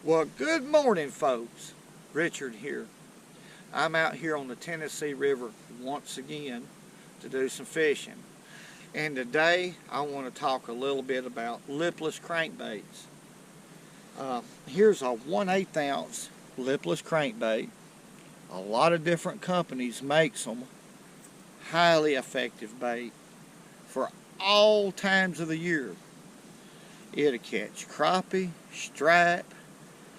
Well, good morning, folks. Richard here. I'm out here on the Tennessee River once again to do some fishing. And today I want to talk a little bit about lipless crankbaits. Here's a 1/8 ounce lipless crankbait. A lot of different companies makes them. Highly effective bait for all times of the year. It'll catch crappie, stripe.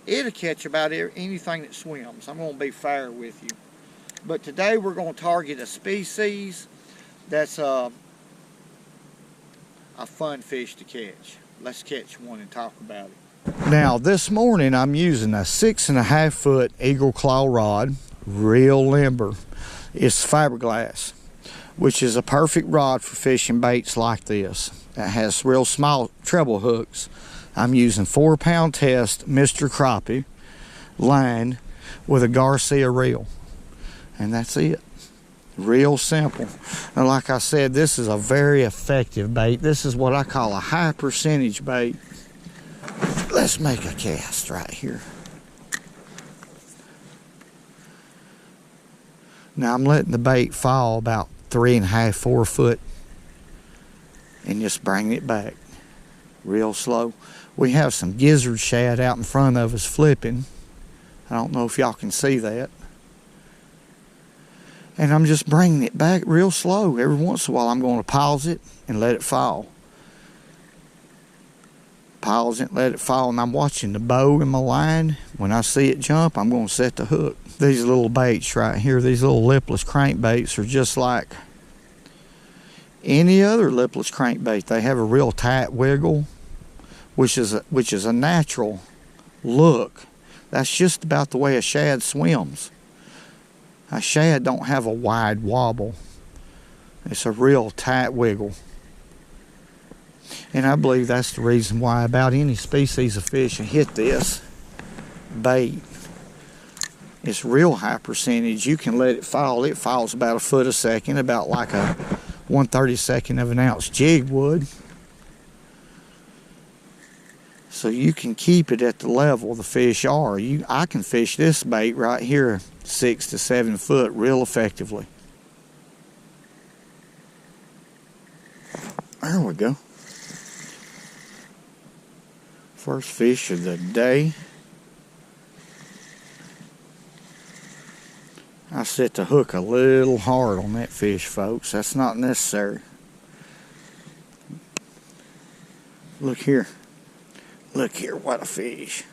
It'll catch about anything that swims. I'm going to be fair with you. But today we're going to target a species that's a fun fish to catch. Let's catch one and talk about it. Now this morning I'm using a 6.5 foot eagle claw rod, real limber. It's fiberglass, which is a perfect rod for fishing baits like this. It has real small treble hooks. I'm using 4-pound test Mr. Crappie line with a Garcia reel, and that's it. Real simple. And like I said, this is a very effective bait. This is what I call a high percentage bait. Let's make a cast right here. Now I'm letting the bait fall about 3.5, 4 foot and just bring it back real slow. We have some gizzard shad out in front of us flipping. I don't know if y'all can see that. And I'm just bringing it back real slow. Every once in a while I'm going to pause it and let it fall. Pause it, let it fall, and I'm watching the bow in my line. When I see it jump, I'm going to set the hook. These little baits right here, these little lipless crankbaits are just like any other lipless crankbait. They have a real tight wiggle, which is a natural look. That's just about the way a shad swims. A shad don't have a wide wobble. It's a real tight wiggle. And I believe that's the reason why about any species of fish that hit this bait, it's real high percentage. You can let it fall. It falls about 1 foot a second, about like a 1/32 of an ounce jig would. So you can keep it at the level the fish are. I can fish this bait right here 6 to 7 foot real effectively. There we go. First fish of the day. I set the hook a little hard on that fish, folks. That's not necessary. Look here. Look here, what a fish.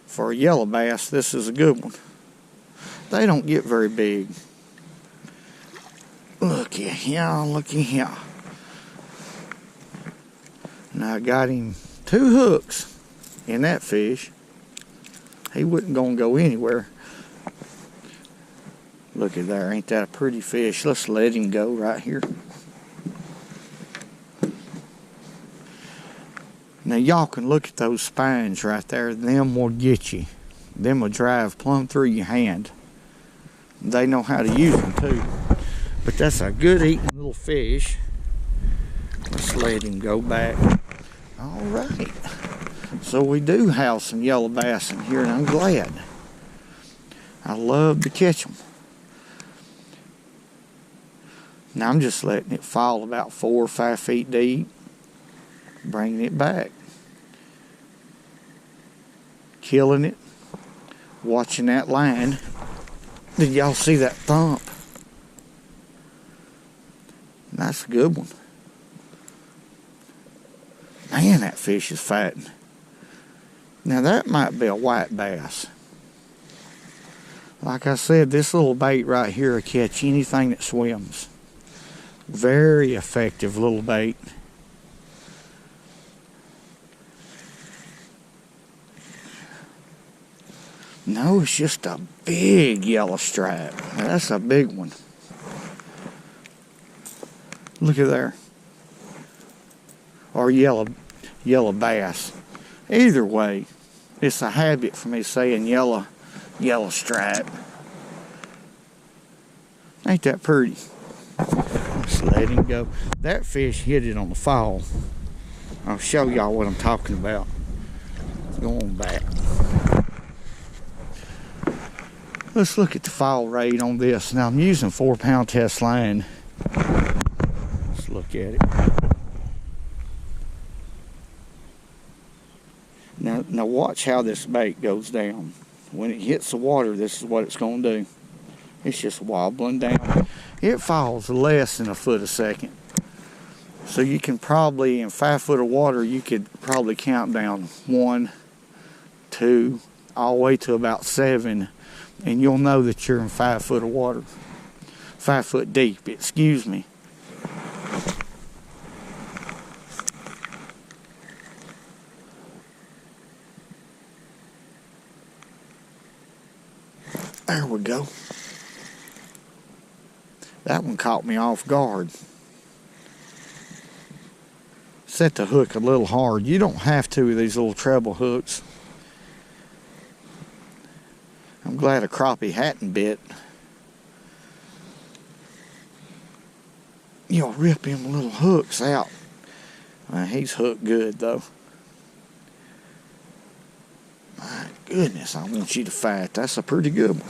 For a yellow bass, this is a good one. They don't get very big. Looky here, looky here. Now I got him 2 hooks in that fish. He wasn't gonna go anywhere. Look at there, ain't that a pretty fish? Let's let him go right here. Now y'all can look at those spines right there. Them will get you. Them will drive plumb through your hand. They know how to use them too. But that's a good eating little fish. Let's let him go back. All right. So we do have some yellow bass in here, and I'm glad. I love to catch them. Now I'm just letting it fall about 4 or 5 feet deep, bringing it back, killing it, watching that line. Did y'all see that thump? That's a good one. Man, that fish is fatting. Now that might be a white bass. Like I said, this little bait right here will catch anything that swims. Very effective little bait. No, it's just a big yellow stripe. Now, that's a big one. Look at there. Or yellow bass. Either way, it's a habit for me saying yellow stripe. Ain't that pretty? Let's let him go. That fish hit it on the fall. I'll show y'all what I'm talking about. Go on back. Let's look at the fall rate on this. Now I'm using 4-pound test line. Let's look at it. Now watch how this bait goes down. When it hits the water, this is what it's going to do. It's just wobbling down. It falls less than a foot a second. So you can probably, in 5 foot of water, you could probably count down 1, 2, all the way to about 7, and you'll know that you're in 5 foot of water. 5 foot deep, excuse me. There we go. That one caught me off guard. Set the hook a little hard. You don't have to with these little treble hooks. I'm glad a crappie hadn't bit. You'll rip him little hooks out. He's hooked good though. My goodness, I want you to fight. That's a pretty good one.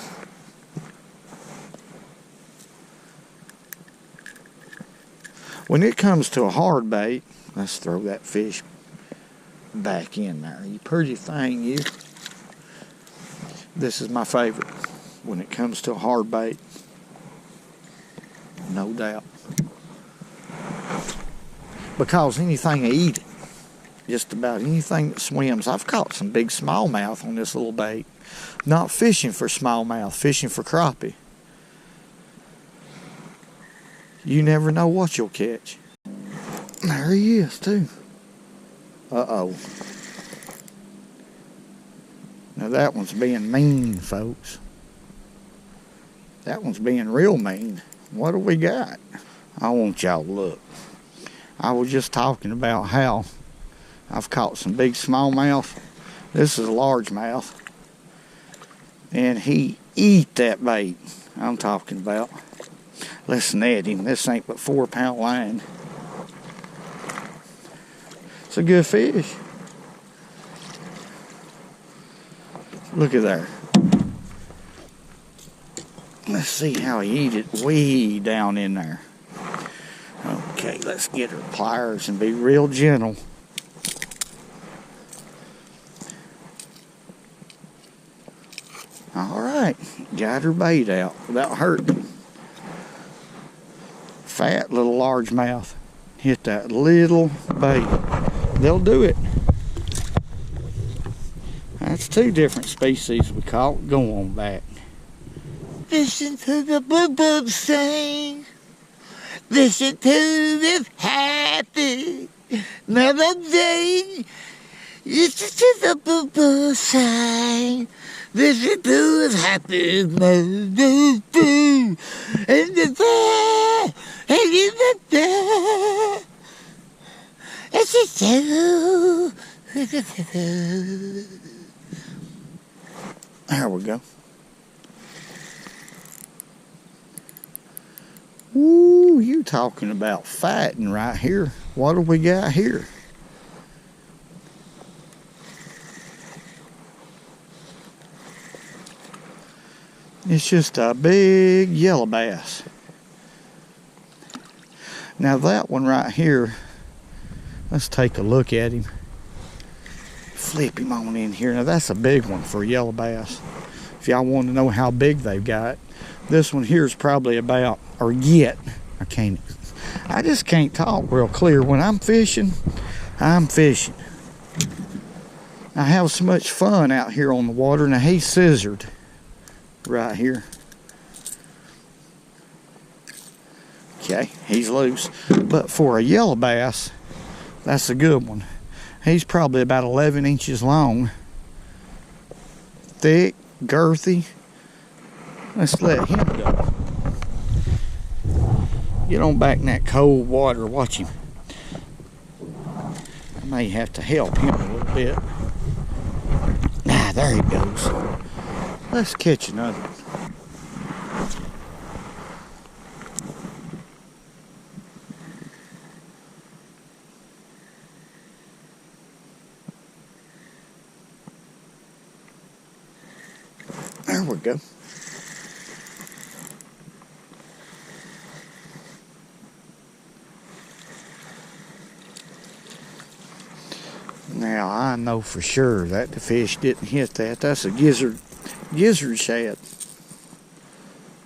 When it comes to a hard bait, let's throw that fish back in there. You pretty thing, you. This is my favorite when it comes to a hard bait. No doubt. Because anything I eat, just about anything that swims. I've caught some big smallmouth on this little bait. Not fishing for smallmouth, fishing for crappie. You never know what you'll catch. There he is too. Uh-oh. Now that one's being mean, folks. That one's being real mean. What do we got? I want y'all to look. I was just talking about how I've caught some big smallmouth. This is a largemouth. And he eat that bait I'm talking about. Listen at him. This ain't but 4-pound line. It's a good fish. Look at there. Let's see how he eat it way down in there. Okay, let's get our pliers and be real gentle. Alright, got her bait out without hurting. Fat little largemouth. Hit that little bait. They'll do it. That's 2 different species we caught. Go on back. Listen to the boo-boo sing. Listen to this happy melody. Listen to the boo-boo sing. Listen to this happy melody. And the bear, and the bear. It's just you. There we go. Ooh, you talking about fighting right here. What do we got here? It's just a big yellow bass. Now that one right here, let's take a look at him. Flip him on in here. Now that's a big one for a yellow bass. If y'all want to know how big they've got, this one here is probably about, or yet, I just can't talk real clear. When I'm fishing, I'm fishing. I have so much fun out here on the water. Now he's scissored right here. Okay, he's loose. But for a yellow bass, that's a good one. He's probably about 11 inches long. Thick, girthy. Let's let him go. Get on back in that cold water. Watch him. I may have to help him a little bit. Ah, there he goes. Let's catch another one. There we go. Now I know for sure that the fish didn't hit that. That's a gizzard shad.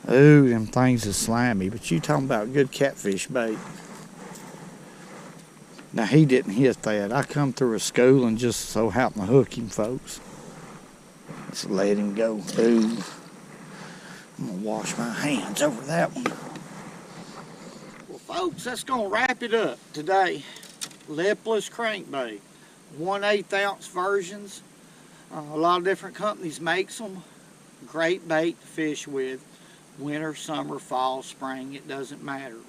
Ooh, them things is slimy, but you talking about good catfish bait. Now he didn't hit that. I come through a school and just so happened to hook him, folks. Let's let him go. Ooh. I'm gonna wash my hands over that one. Well, folks, that's gonna wrap it up today. Lipless Crankbait. 1/8 ounce versions. A lot of different companies makes them. Great bait to fish with. Winter, summer, fall, spring, it doesn't matter.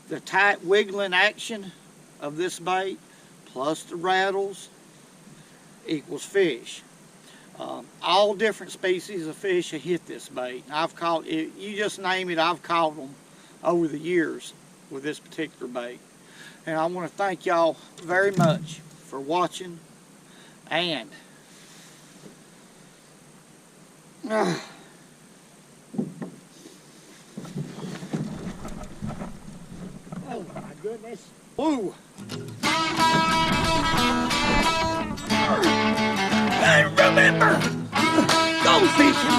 The tight wiggling action of this bait plus the rattles equals fish. All different species of fish have hit this bait. I've caught it, you just name it, I've caught them over the years with this particular bait. And I want to thank y'all very much for watching. And oh my goodness. Woo! And remember, go fishing!